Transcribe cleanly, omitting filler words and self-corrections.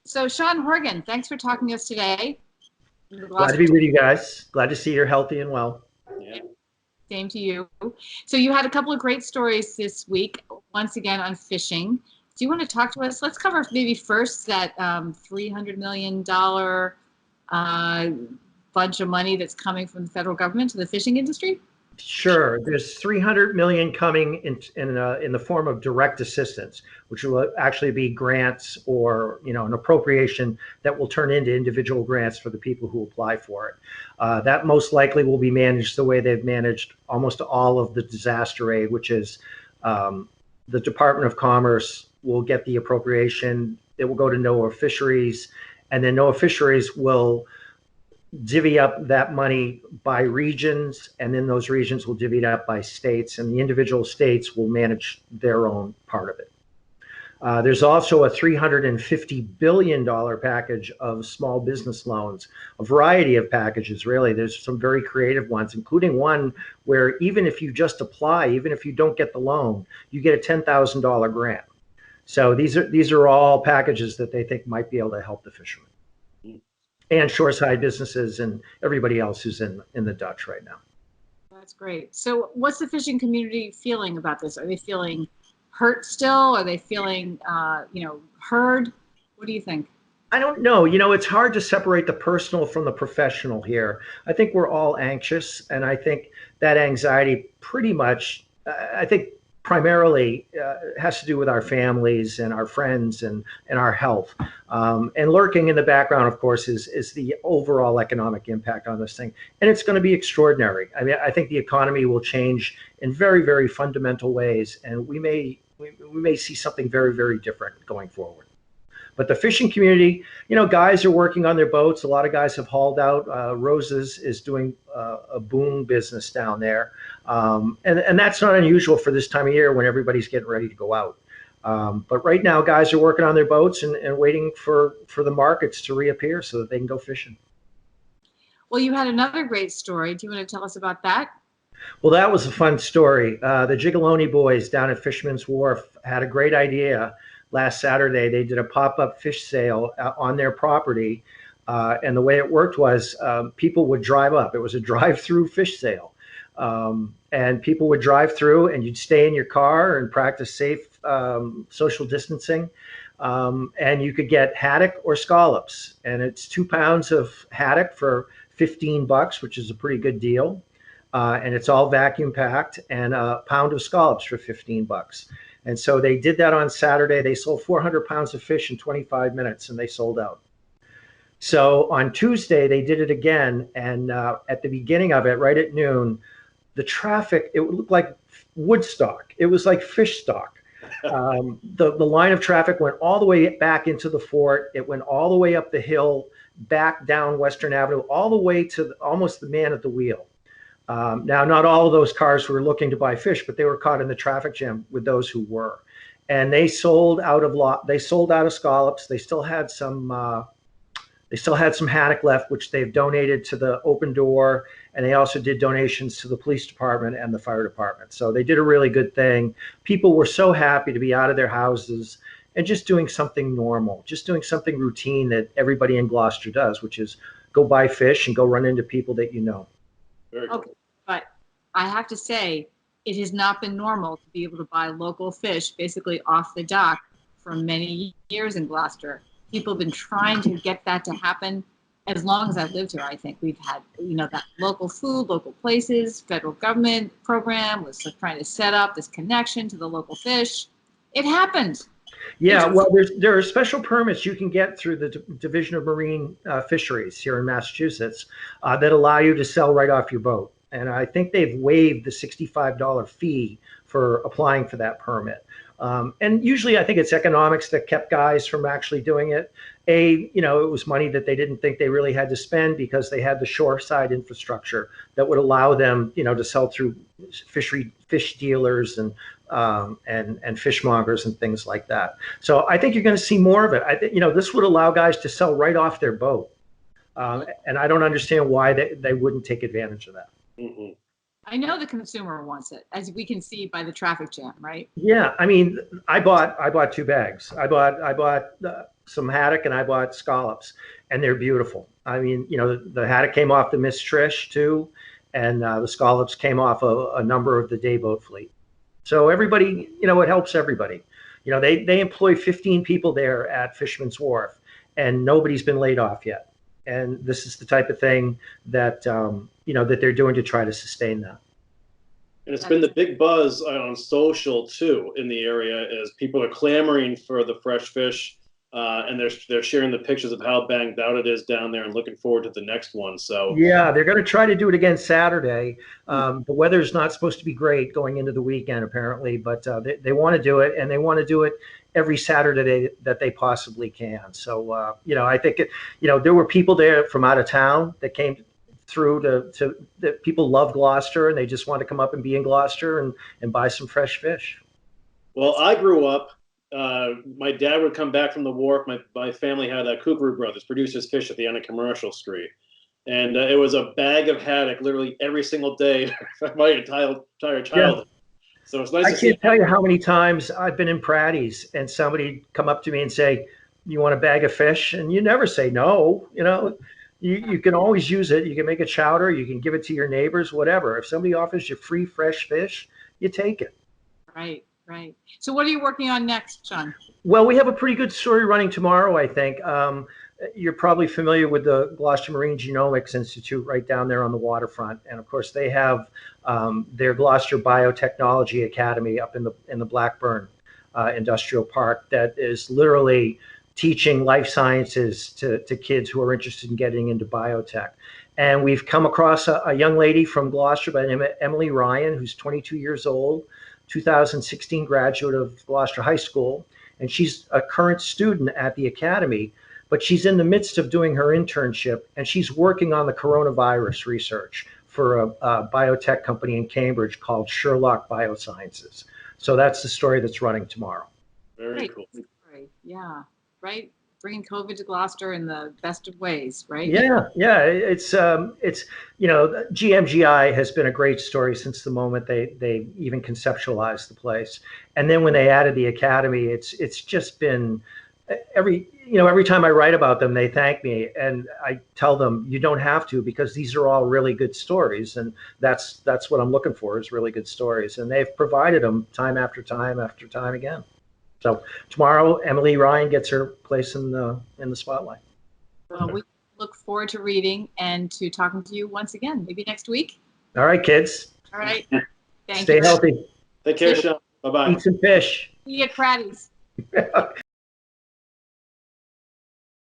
So Sean Horgan, thanks for talking to us today. Glad to be with you guys. Glad to see you're healthy and well. Yeah. Same to you. So you had a couple of great stories this week, once again on fishing. Do you want to talk to us? Let's cover maybe first that $300 million uh, bunch of money that's coming from the federal government to the fishing industry. Sure. There's 300 million coming in the form of direct assistance, which will actually be grants or an appropriation that will turn into individual grants for the people who apply for it. That most likely will be managed the way they've managed almost all of the disaster aid, which is the Department of Commerce will get the appropriation. It will go to NOAA Fisheries, and then NOAA Fisheries will divvy up that money by regions, and then those regions will divvy it up by states, and the individual states will manage their own part of it. There's also a $350 billion package of small business loans, a variety of packages, really. There's some very creative ones, including one where even if you just apply, even if you don't get the loan, you get a $10,000 grant. So these are all packages that they think might be able to help the fishermen and shoreside businesses and everybody else who's in the Dutch right now. That's great. So what's the fishing community feeling about this? Are they feeling hurt still? Are they feeling, heard? What do you think? I don't know. It's hard to separate the personal from the professional here. I think we're all anxious, and I think that anxiety pretty much, I think primarily has to do with our families and our friends and our health. And lurking in the background, of course, is the overall economic impact on this thing. And it's going to be extraordinary. I mean, I think the economy will change in very, very fundamental ways, and we may see something very, very different going forward. But the fishing community, guys are working on their boats. A lot of guys have hauled out. Roses is doing a boom business down there. And that's not unusual for this time of year when everybody's getting ready to go out. But right now, guys are working on their boats and waiting for the markets to reappear so that they can go fishing. Well, you had another great story. Do you want to tell us about that? Well, that was a fun story. The Gigaloni boys down at Fisherman's Wharf had a great idea. Last Saturday, they did a pop-up fish sale on their property. And the way it worked was people would drive up. It was a drive-through fish sale. And people would drive through, and you'd stay in your car and practice safe social distancing. And you could get haddock or scallops. And it's 2 pounds of haddock for $15, which is a pretty good deal. And it's all vacuum packed, and a pound of scallops for $15. And so they did that on Saturday. They sold 400 pounds of fish in 25 minutes, and they sold out. So on Tuesday, they did it again. And at the beginning of it, right at noon, the traffic, it looked like Woodstock. It was like fish stock. The line of traffic went all the way back into the fort. It went all the way up the hill, back down Western Avenue, all the way to almost the man at the wheel. Now, not all of those cars were looking to buy fish, but they were caught in the traffic jam with those who were. And they sold out of scallops. They still had some haddock left, which they've donated to the Open Door, and they also did donations to the police department and the fire department. So they did a really good thing. People were so happy to be out of their houses and just doing something normal, just doing something routine that everybody in Gloucester does, which is go buy fish and go run into people that you know. Okay, but I have to say, it has not been normal to be able to buy local fish basically off the dock for many years in Gloucester. People have been trying to get that to happen as long as I've lived here. I think we've had, that local food, local places, federal government program was trying to set up this connection to the local fish. It happened. Yeah, well, there are special permits you can get through the Division of Marine Fisheries here in Massachusetts that allow you to sell right off your boat. And I think they've waived the $65 fee for applying for that permit. And usually I think it's economics that kept guys from actually doing it. It was money that they didn't think they really had to spend because they had the shoreside infrastructure that would allow them, to sell through fish dealers and fishmongers and things like that. So I think you're going to see more of it. This would allow guys to sell right off their boat. And I don't understand why they wouldn't take advantage of that. Mm-hmm. I know the consumer wants it, as we can see by the traffic jam, right? Yeah, I mean, I bought 2 bags. I bought some haddock and I bought scallops, and they're beautiful. I mean, the haddock came off the Miss Trish too, and the scallops came off a number of the day boat fleet. So everybody, it helps everybody. They employ 15 people there at Fisherman's Wharf, and nobody's been laid off yet. And this is the type of thing that that they're doing to try to sustain that. And it's been the big buzz on social too in the area, as people are clamoring for the fresh fish, and they're sharing the pictures of how banged out it is down there, and looking forward to the next one. So yeah, they're going to try to do it again Saturday. The weather's not supposed to be great going into the weekend apparently, but they want to do it, and they want to do it every Saturday that they possibly can. So I think there were people there from out of town that came through that people love Gloucester, and they just want to come up and be in Gloucester and buy some fresh fish. Well, I grew up, my dad would come back from the wharf. My family had Kookaroo Brothers, Producers Fish, at the end of Commercial Street. And it was a bag of haddock literally every single day my entire childhood. Yeah. So it's nice I can't tell you how many times I've been in Pratty's and somebody come up to me and say, "You want a bag of fish?" And you never say no. You can always use it. You can make a chowder. You can give it to your neighbors, whatever. If somebody offers you free fresh fish, you take it. Right. So what are you working on next, Sean? Well, we have a pretty good story running tomorrow, I think. You're probably familiar with the Gloucester Marine Genomics Institute right down there on the waterfront. And of course, they have their Gloucester Biotechnology Academy up in the Blackburn Industrial Park that is literally teaching life sciences to kids who are interested in getting into biotech. And we've come across a young lady from Gloucester by the name of Emily Ryan, who's 22 years old, 2016 graduate of Gloucester High School. And she's a current student at the academy, but she's in the midst of doing her internship, and she's working on the coronavirus research for a biotech company in Cambridge called Sherlock Biosciences. So that's the story that's running tomorrow. Very cool. Yeah. Right, bringing COVID to Gloucester in the best of ways, right? Yeah. It's GMGI has been a great story since the moment they even conceptualized the place, and then when they added the academy, it's just been every time I write about them, they thank me, and I tell them you don't have to, because these are all really good stories, and that's what I'm looking for, is really good stories, and they've provided them time after time after time again. So tomorrow, Emily Ryan gets her place in the spotlight. Well, we look forward to reading and to talking to you once again, maybe next week. All right, kids. All right. Stay healthy. Take care, Sean. Bye-bye. Eat some fish. See you at Pratty's.